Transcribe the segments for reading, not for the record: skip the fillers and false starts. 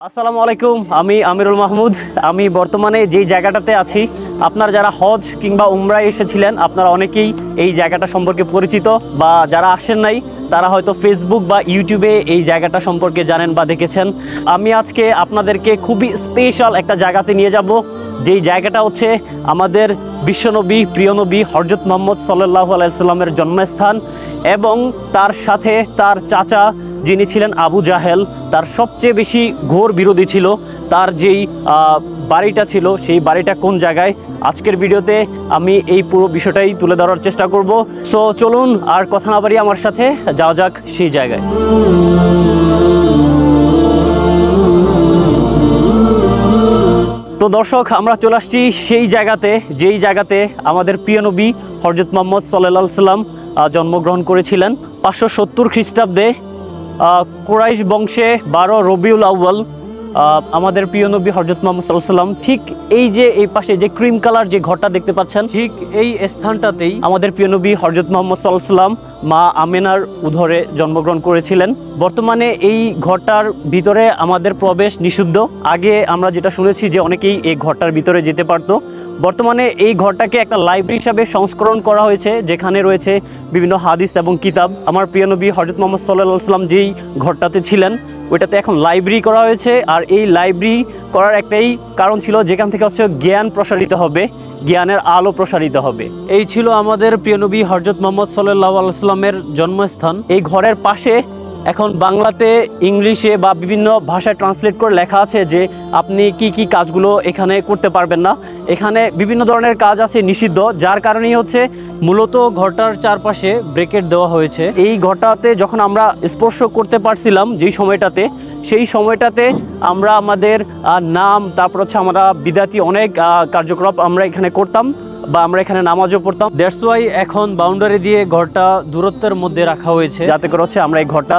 আসসালামু আলাইকুম, আমি আমিরুল মাহমুদ। আমি বর্তমানে যেই জায়গাটাতে আছি, আপনারা যারা হজ কিংবা উমরায় এসেছিলেন আপনারা অনেকেই এই জায়গাটা সম্পর্কে পরিচিত, বা যারা আসেন নাই তারা হয়তো ফেসবুক বা ইউটিউবে এই জায়গাটা সম্পর্কে জানেন বা দেখেছেন। আমি আজকে আপনাদেরকে খুবই স্পেশাল একটা জায়গাতে নিয়ে যাব, যেই জায়গাটা হচ্ছে আমাদের বিশ্বনবী প্রিয় নবী হযরত মুহাম্মদ সাল্লাল্লাহু আলাইহি সাল্লামের জন্মস্থান, এবং তার সাথে তার চাচা যিনি ছিলেন আবু জাহেল, তার সবচেয়ে বেশি ঘোর বিরোধী ছিল। তার যেই বাড়িটা ছিল সেই বাড়িটা কোন জায়গায়, আজকের ভিডিওতে আমি এই পুরো বিষয়টাই তুলে ধরার চেষ্টা করব। সো চলুন আর কথা না বাড়িয়ে আমার সাথে যাওয়া যাক সেই জায়গায়। তো দর্শক, আমরা চলে আসছি সেই জায়গাতে যেই জায়গাতে আমাদের প্রিয় নবী হযরত মুহাম্মদ সাল্লাল্লাহু আলাইহি সাল্লাম জন্মগ্রহণ করেছিলেন 570 খ্রিস্টাব্দে কুরাইশ বংশে 12 রবিউল আউয়াল আমাদের প্রিয় নবী হযরত মুহাম্মদ সাল্লাল্লাহু আলাইহি সাল্লাম ঠিক এই যে এই পাশে যে ক্রিম কালার যে ঘরটা দেখতে পাচ্ছেন, ঠিক এই স্থানটাতেই আমাদের প্রিয় নবী হযরত মুহাম্মদ সাল্লাল্লাহু আলাইহি সাল্লাম মা আমেনার উদরে জন্মগ্রহণ করেছিলেন। বর্তমানে এই ঘরটার ভিতরে আমাদের প্রবেশ নিষিদ্ধ। আগে আমরা যেটা শুনেছি যে অনেকেই এই ঘরটার ভিতরে যেতে পারতো। বর্তমানে এই ঘরটাকে একটা লাইব্রেরি হিসাবে সংস্করণ করা হয়েছে, যেখানে রয়েছে বিভিন্ন হাদিস এবং কিতাব। আমার প্রিয় নবী হযরত মুহাম্মদ সাল্লাল্লাহু আলাইহি সাল্লাম যেই ঘরটাতে ছিলেন ওইটাতে এখন লাইব্রেরি করা হয়েছে। আর এই লাইব্রেরি করার একটাই কারণ ছিল, যেখান থেকে হচ্ছে জ্ঞান প্রসারিত হবে, জ্ঞানের আলো প্রসারিত হবে। এই ছিল আমাদের প্রিয় নবী হযরত মুহাম্মদ সাল্লাল্লাহু আলাইহি সাল্লামের জন্মস্থান। এই ঘরের পাশে এখন বাংলাতে, ইংলিশে বা বিভিন্ন ভাষায় ট্রান্সলেট করে লেখা আছে যে আপনি কি কি কাজগুলো এখানে করতে পারবেন না। এখানে বিভিন্ন ধরনের কাজ আছে নিষিদ্ধ, যার কারণেই হচ্ছে মূলত ঘরটার চারপাশে ব্রেকেট দেওয়া হয়েছে। এই ঘরটাতে যখন আমরা স্পর্শ করতে পারছিলাম যেই সময়টাতে, সেই সময়টাতে আমরা আমাদের নাম, তারপর হচ্ছে আমরা বিদাতি অনেক কার্যকলাপ আমরা এখানে করতাম, বা আমরা এখানে নামাজও পড়তাম। দ্যাটস ওয়াই এখন বাউন্ডারি দিয়ে ঘরটা দূরত্বের মধ্যে রাখা হয়েছে, যাতে করে হচ্ছে আমরা এই ঘরটা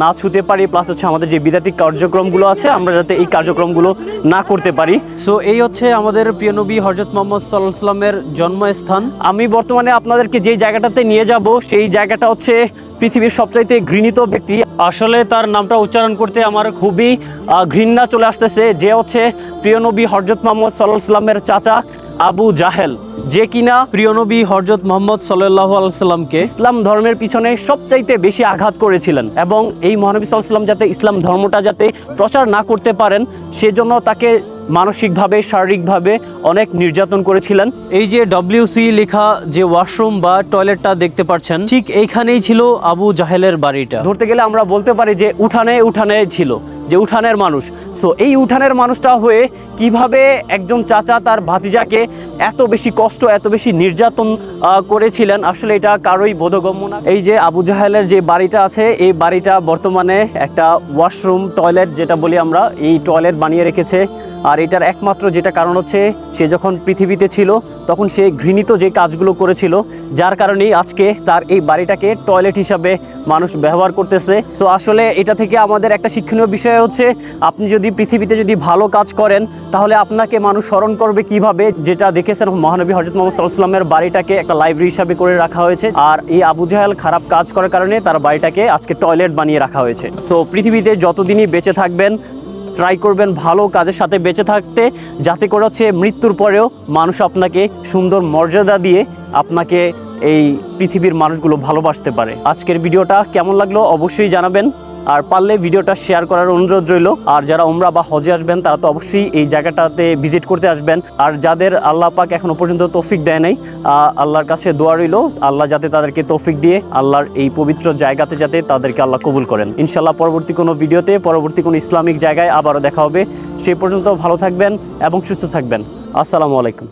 না ছুঁতে পারি, প্লাস হচ্ছে আমাদের যে বিদাতিক কার্যক্রমগুলো আছে আমরা যাতে এই কার্যক্রমগুলো না করতে পারি। সো এই হচ্ছে আমাদের প্রিয় নবী হযরত মুহাম্মদ সাল্লাল্লাহু আলাইহি সাল্লামের জন্মস্থান। আমি বর্তমানে আপনাদেরকে যেই জায়গাটাতে নিয়ে যাব সেই জায়গাটা হচ্ছে পৃথিবীর সবচাইতে ঘৃণিত ব্যক্তি। আসলে তার নামটা উচ্চারণ করতে আমার খুবই ঘৃণা চলে আসতেছে, যে হচ্ছে প্রিয় নবী হযরত মুহাম্মদ সাল্লাল্লাহু আলাইহি সাল্লামের চাচা আবু জাহেল, যে কিনা প্রিয় নবী হযরত মুহাম্মদ সাল্লাল্লাহু আলাইহি সাল্লামকে ইসলাম ধর্মের পিছনে সবচাইতে বেশি আঘাত করেছিলেন, এবং এই মহানবী সাল্লাল্লাহু আলাইহি সাল্লাম যাতে ইসলাম ধর্মটা যাতে প্রচার না করতে পারেন সেজন্য তাকে মানসিকভাবে, শারীরিকভাবে অনেক নির্যাতন করেছিলেন। এই যে WC লেখা যে ওয়াশরুম বা টয়লেটটা দেখতে পাচ্ছেন, ঠিক এইখানেই ছিল আবু জাহেলের বাড়িটা। ধরতে গেলে আমরা বলতে পারি যে উঠানে উঠানে ছিল, যে উঠানের মানুষ। সো এই উঠানের মানুষটা হয়ে কিভাবে একজন চাচা তার ভাতিজাকে এত বেশি কষ্ট, এত বেশি নির্যাতন করেছিলেন, আসলে এটা কারোই বোধগম্য না। এই যে আবু জাহেলের যে বাড়িটা আছে, এই বাড়িটা বর্তমানে একটা ওয়াশরুম, টয়লেট যেটা বলি আমরা, এই টয়লেট বানিয়ে রেখেছে। আর এটার একমাত্র যেটা কারণ হচ্ছে, সে যখন পৃথিবীতে ছিল তখন সে ঘৃণিত যে কাজগুলো করেছিল, যার কারণেই আজকে তার এই বাড়িটাকে টয়লেট হিসাবে মানুষ ব্যবহার করতেছে। সো আসলে এটা থেকে আমাদের একটা শিক্ষণীয় বিষয় হচ্ছে, আপনি যদি পৃথিবীতে যদি ভালো কাজ করেন তাহলে আপনাকে মানুষ স্মরণ করবে কিভাবে, যেটা দেখেছেন মহানবী হযরত মুহাম্মদ সাল্লাল্লাহু আলাইহি সাল্লামের বাড়িটাকে একটা লাইব্রেরি হিসাবে করে রাখা হয়েছে। আর এই আবু জাহেল খারাপ কাজ করার কারণে তার বাড়িটাকে আজকে টয়লেট বানিয়ে রাখা হয়েছে। সো পৃথিবীতে যতদিনই বেঁচে থাকবেন ট্রাই করবেন ভালো কাজের সাথে বেঁচে থাকতে, যাতে করে হচ্ছে মৃত্যুর পরেও মানুষ আপনাকে সুন্দর মর্যাদা দিয়ে আপনাকে এই পৃথিবীর মানুষগুলো ভালোবাসতে পারে। আজকের ভিডিওটা কেমন লাগলো অবশ্যই জানাবেন, আর পারলে ভিডিওটা শেয়ার করার অনুরোধ রইল। আর যারা উমরা বা হজে আসবেন তারা তো অবশ্যই এই জায়গাটাতে ভিজিট করতে আসবেন। আর যাদের আল্লাহ পাক এখনো পর্যন্ত তৌফিক দেয় নাই, আল্লাহর কাছে দোয়া রইল আল্লাহ যাতে তাদেরকে তৌফিক দিয়ে আল্লাহর এই পবিত্র জায়গাতে যাতে তাদেরকে আল্লাহ কবুল করেন। ইনশাল্লাহ পরবর্তী কোনো ভিডিওতে, পরবর্তী কোনো ইসলামিক জায়গায় আবারও দেখা হবে। সেই পর্যন্ত ভালো থাকবেন এবং সুস্থ থাকবেন। আসসালামু আলাইকুম।